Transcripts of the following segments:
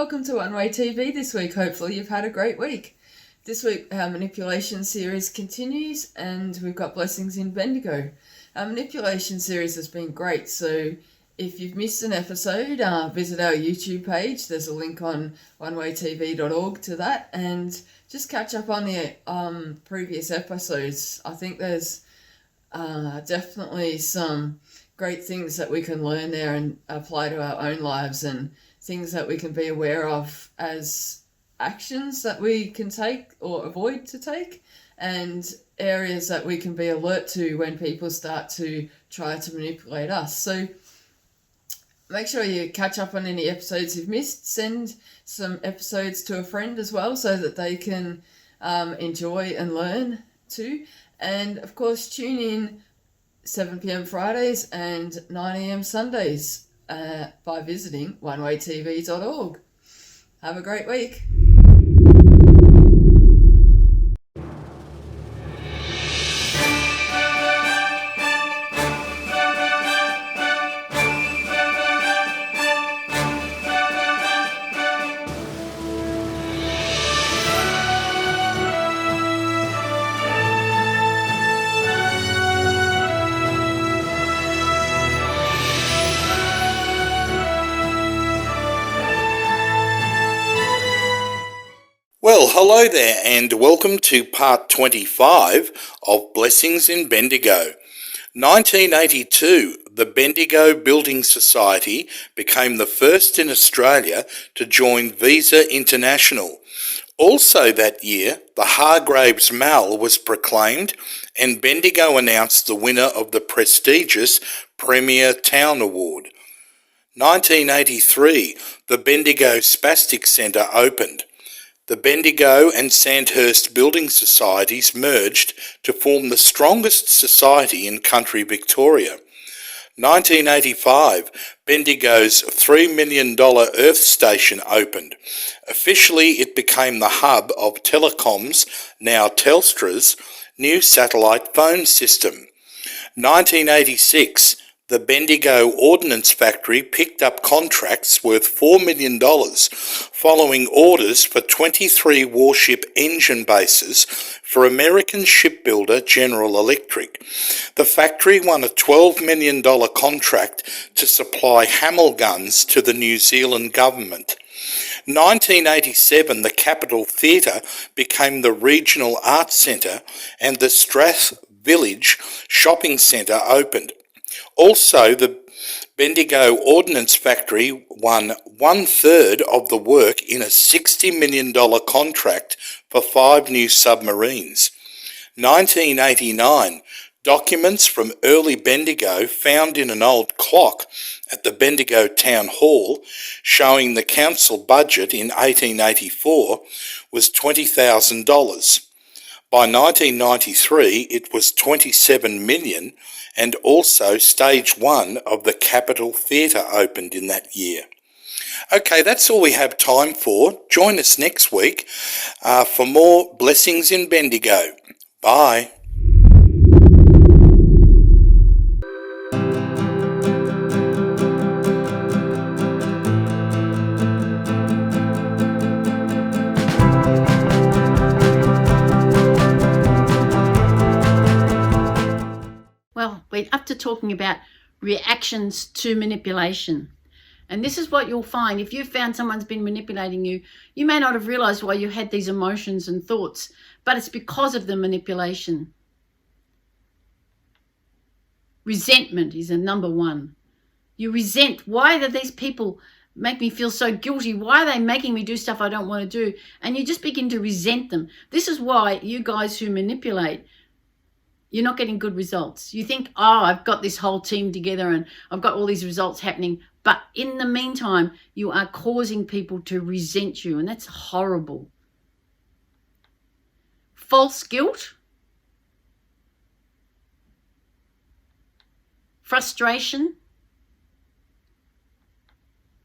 Welcome to One Way TV this week. Hopefully you've had a great week. This week our manipulation series continues and we've got blessings in Bendigo. Our manipulation series has been great, so if you've missed an episode, visit our YouTube page. There's a link on onewaytv.org to that, and just catch up on the previous episodes. I think there's definitely some great things that we can learn there and apply to our own lives, and things that we can be aware of as actions that we can take or avoid to take, and areas that we can be alert to when people start to try to manipulate us. So make sure you catch up on any episodes you've missed. Send some episodes to a friend as well so that they can enjoy and learn too. And of course, tune in 7 p.m. Fridays and 9 a.m. Sundays by visiting onewaytv.org. Have a great week. Well, hello there and welcome to part 25 of Blessings in Bendigo. 1982, the Bendigo Building Society became the first in Australia to join Visa International. Also that year, the Hargraves Mall was proclaimed and Bendigo announced the winner of the prestigious Premier Town Award. 1983, the Bendigo Spastic Centre opened. The Bendigo and Sandhurst Building Societies merged to form the strongest society in country Victoria. 1985, Bendigo's $3 million Earth Station opened. Officially, it became the hub of Telecom's, now Telstra's, new satellite phone system. 1986, the Bendigo Ordnance Factory picked up contracts worth $4 million following orders for 23 warship engine bases for American shipbuilder General Electric. The factory won a $12 million contract to supply Hamel guns to the New Zealand government. 1987, the Capitol Theatre became the regional arts centre and the Strath Village shopping centre opened. Also, the Bendigo Ordnance Factory won 1/3 of the work in a $60 million contract for 5 new submarines. 1989, documents from early Bendigo found in an old clock at the Bendigo Town Hall showing the council budget in 1884 was $20,000. By 1993, it was $27 million, and also Stage 1 of the Capitol Theatre opened in that year. Okay, that's all we have time for. Join us next week for more Blessings in Bendigo. Bye. Well, we're up to talking about reactions to manipulation. And this is what you'll find. If you've found someone's been manipulating you, you may not have realized why you had these emotions and thoughts, but it's because of the manipulation. Resentment is a number one. You resent. Why do these people make me feel so guilty? Why are they making me do stuff I don't want to do? And you just begin to resent them. This is why you guys who manipulate, you're not getting good results. You think, oh, I've got this whole team together and I've got all these results happening. But in the meantime, you are causing people to resent you, and that's horrible. False guilt, frustration,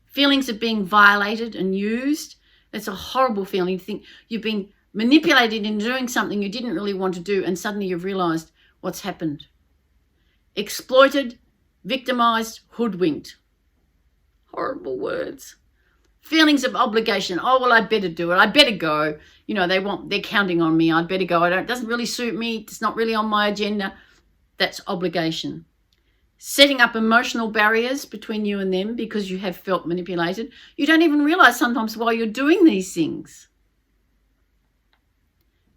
feelings of being violated and used. It's a horrible feeling to think you've been manipulated into doing something you didn't really want to do, and suddenly you've realized what's happened. Exploited, victimized, hoodwinked. Horrible words. Feelings of obligation. Oh, well, I better do it. I better go. You know, they're counting on me. I better go. It doesn't really suit me. It's not really on my agenda. That's obligation. Setting up emotional barriers between you and them because you have felt manipulated. You don't even realize sometimes why you're doing these things.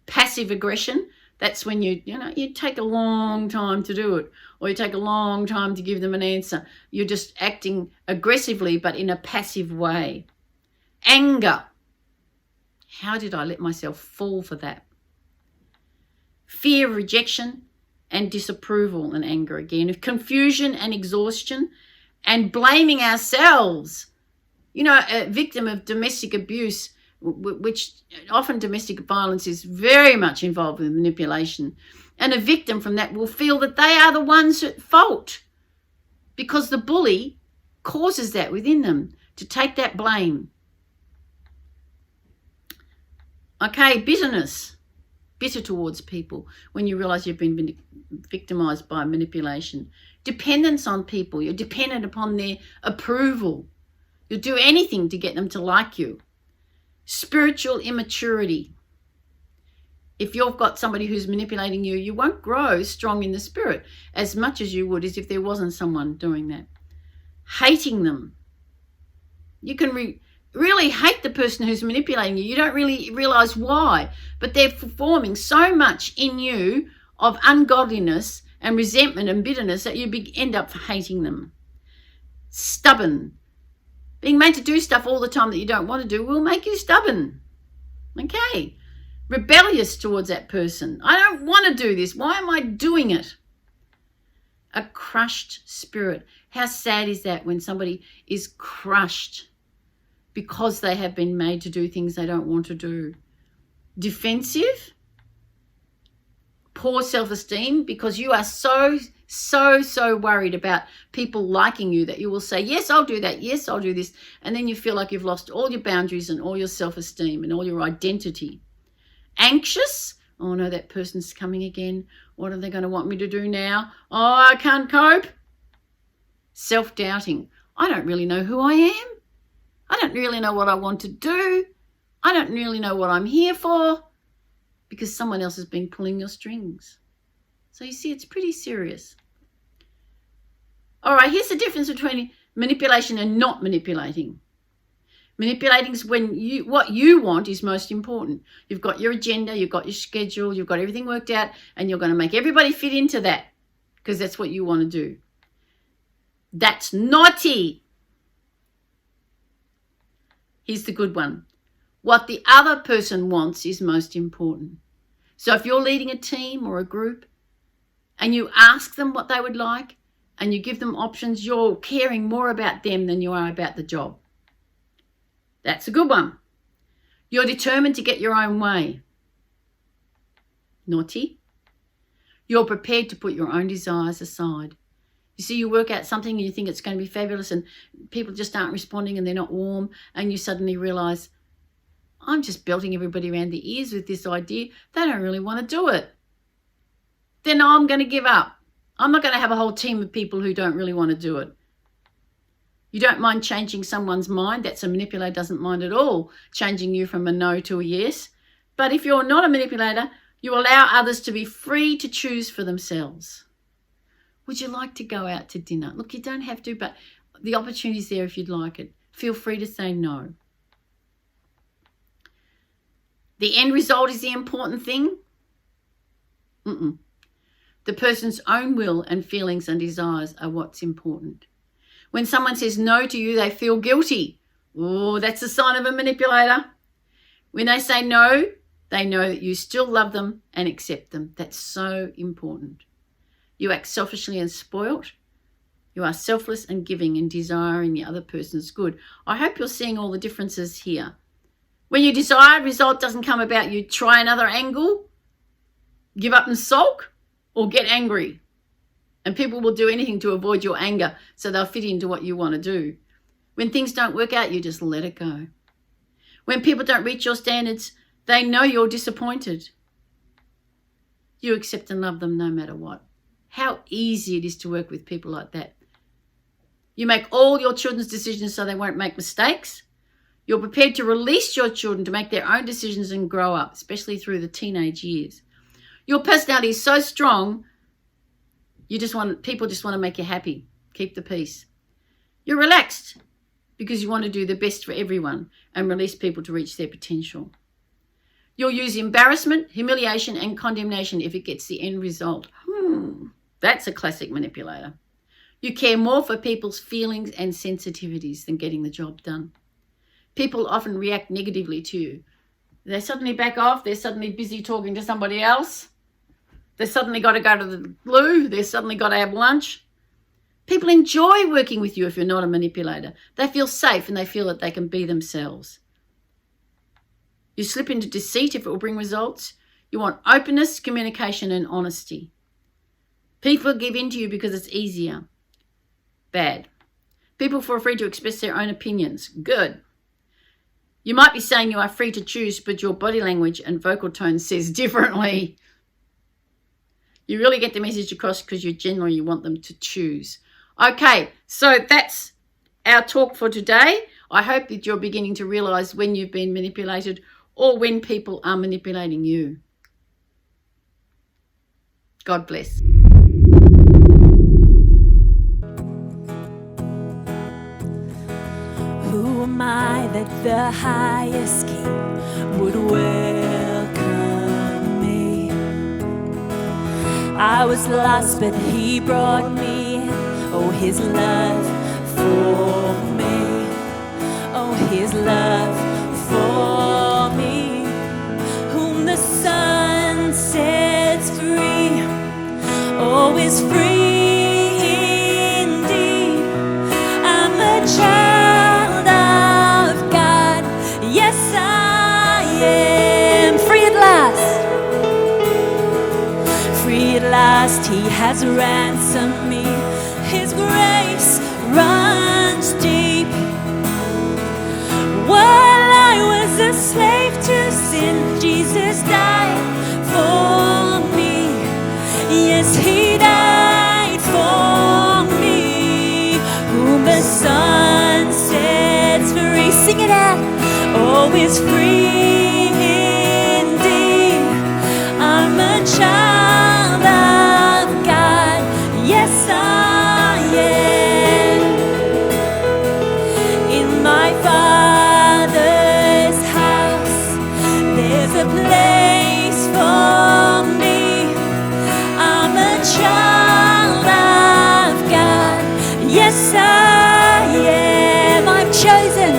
Passive aggression. That's when you take a long time to do it, or you take a long time to give them an answer. You're just acting aggressively, but in a passive way. Anger. How did I let myself fall for that? Fear of rejection and disapproval and anger again. Confusion and exhaustion and blaming ourselves. You know, a victim of domestic abuse, which often domestic violence is very much involved with manipulation. And a victim from that will feel that they are the ones at fault because the bully causes that within them to take that blame. Okay, bitterness. Bitter towards people when you realize you've been victimized by manipulation. Dependence on people. You're dependent upon their approval. You'll do anything to get them to like you. Spiritual immaturity. If you've got somebody who's manipulating you, you won't grow strong in the spirit as much as you would as if there wasn't someone doing that. Hating them. You can really hate the person who's manipulating you. You don't really realize why, but they're performing so much in you of ungodliness and resentment and bitterness that you end up hating them. Stubborn. Being made to do stuff all the time that you don't want to do will make you stubborn. Okay. Rebellious towards that person. I don't want to do this. Why am I doing it? A crushed spirit. How sad is that when somebody is crushed because they have been made to do things they don't want to do? Defensive. Poor self-esteem because you are so worried about people liking you that you will say, yes, I'll do that. Yes, I'll do this. And then you feel like you've lost all your boundaries and all your self-esteem and all your identity. Anxious. Oh no, that person's coming again. What are they going to want me to do now? Oh, I can't cope. Self-doubting. I don't really know who I am. I don't really know what I want to do. I don't really know what I'm here for because someone else has been pulling your strings. So you see, it's pretty serious. All right, here's the difference between manipulation and not manipulating. Manipulating is when what you want is most important. You've got your agenda, you've got your schedule, you've got everything worked out, and you're going to make everybody fit into that because that's what you want to do. That's naughty. Here's the good one. What the other person wants is most important. So if you're leading a team or a group and you ask them what they would like and you give them options, you're caring more about them than you are about the job. That's a good one. You're determined to get your own way. Naughty. You're prepared to put your own desires aside. You see, you work out something and you think it's going to be fabulous and people just aren't responding and they're not warm, and you suddenly realise, I'm just belting everybody around the ears with this idea. They don't really want to do it. Then I'm going to give up. I'm not going to have a whole team of people who don't really want to do it. You don't mind changing someone's mind. That's a manipulator, doesn't mind at all changing you from a no to a yes. But if you're not a manipulator, you allow others to be free to choose for themselves. Would you like to go out to dinner? Look, you don't have to, but the opportunity's there if you'd like it. Feel free to say no. The end result is the important thing. The person's own will and feelings and desires are what's important. When someone says no to you, they feel guilty. Oh, that's a sign of a manipulator. When they say no, they know that you still love them and accept them. That's so important. You act selfishly and spoilt. You are selfless and giving and desiring the other person's good. I hope you're seeing all the differences here. When your desired result doesn't come about, you try another angle, give up and sulk, or get angry. And people will do anything to avoid your anger so they'll fit into what you want to do. When things don't work out, you just let it go. When people don't reach your standards, they know you're disappointed. You accept and love them no matter what. How easy it is to work with people like that. You make all your children's decisions so they won't make mistakes. You're prepared to release your children to make their own decisions and grow up, especially through the teenage years. Your personality is so strong, people just want to make you happy. Keep the peace. You're relaxed because you want to do the best for everyone and release people to reach their potential. You'll use embarrassment, humiliation, and condemnation if it gets the end result. That's a classic manipulator. You care more for people's feelings and sensitivities than getting the job done. People often react negatively to you. They suddenly back off. They're suddenly busy talking to somebody else. They suddenly got to go to the loo. They suddenly got to have lunch. People enjoy working with you if you're not a manipulator. They feel safe and they feel that they can be themselves. You slip into deceit if it will bring results. You want openness, communication, and honesty. People give in to you because it's easier. Bad. People feel free to express their own opinions. Good. You might be saying you are free to choose, but your body language and vocal tone says differently. You really get the message across because you want them to choose. Okay, so that's our talk for today. I hope that you're beginning to realise when you've been manipulated or when people are manipulating you. God bless. Who am I that the highest King would welcome me? I was lost, but He brought me in. Oh, His love for me. Oh, His love for me. Whom the Son sets free, oh, is free indeed. I'm a child of God. Yes, I am free at last. Free at last, He has ransomed me. His grace runs deep. While I was a slave to sin, Jesus died for me. Yes, He died for me. Whom the Son sets free, sing it out, oh, is free indeed. I'm a child of God. Yes, I am. In my Father's house, there's a place for me. I'm a child of God. Yes, I am. I'm chosen.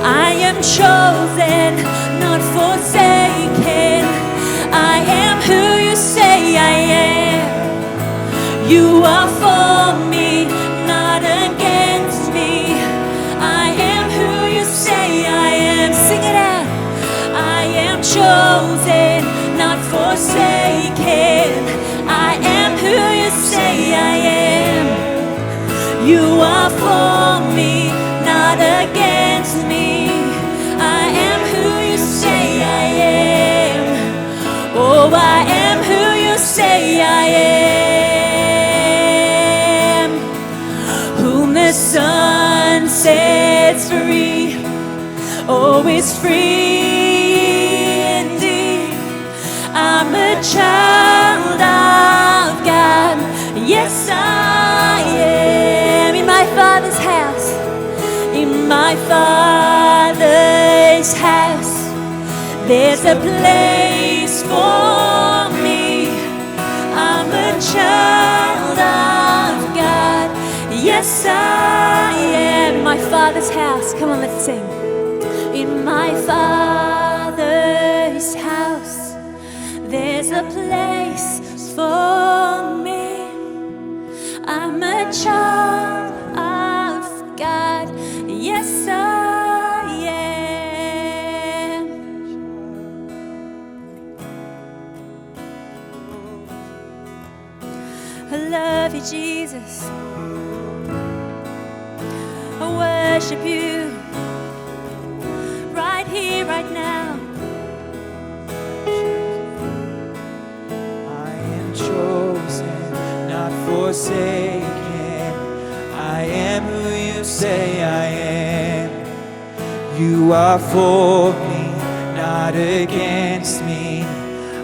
I am chosen, not forsaken. I am who you say I am. You are for me, not against me. I am who you say I am. Sing it out. I am chosen, not forsaken. I am who you say I am. You are for me, not against me. I am who you say I am. Oh, I am who you say I am. Whom the Son sets free, oh, is free indeed. I'm a child of God. Yes, I am. In my Father's house, in my Father's house, there's a place for me. I'm a child of God. Yes, I am. My Father's house. Come on, let's sing. In my Father's house, there's a place for me. I'm a child of God. Yes, I am. I love you, Jesus. I worship you right here, right now. I am chosen, not forsaken. I am who you say I am. You are for me, not against me.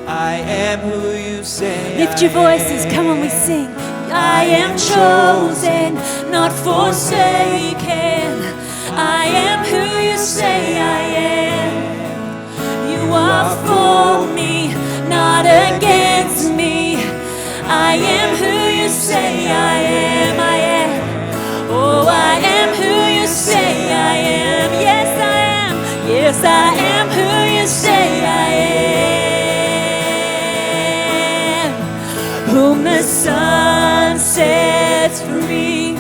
I am who you say Lift your I voices, am. come on, we sing. I am chosen, not forsaken. I am who you say I am. You are for me, not against me. I am who you say I am. I am. Oh, I am who you say I am. Yes, I am. Yes, I am who you say I am. Whom the Son sets free,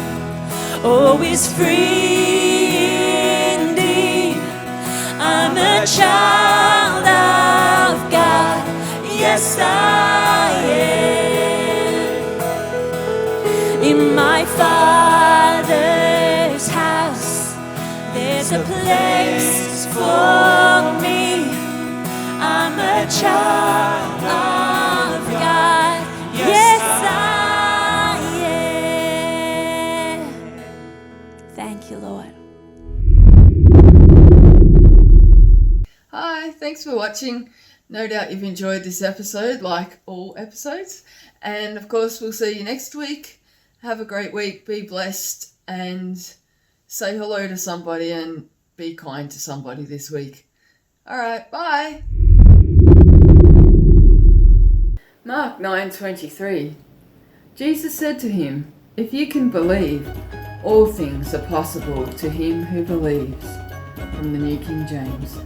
oh, is free indeed. I'm a child of God. Yes, I am. In my Father's house, there's a place for me. I'm a child of God. Yes, I am. Thank you, Lord. Hi, thanks for watching. No doubt you've enjoyed this episode, like all episodes. And of course, we'll see you next week. Have a great week, be blessed, and say hello to somebody and be kind to somebody this week. Alright, bye! Mark 9:23. Jesus said to him, "If you can believe, all things are possible to him who believes." From the New King James.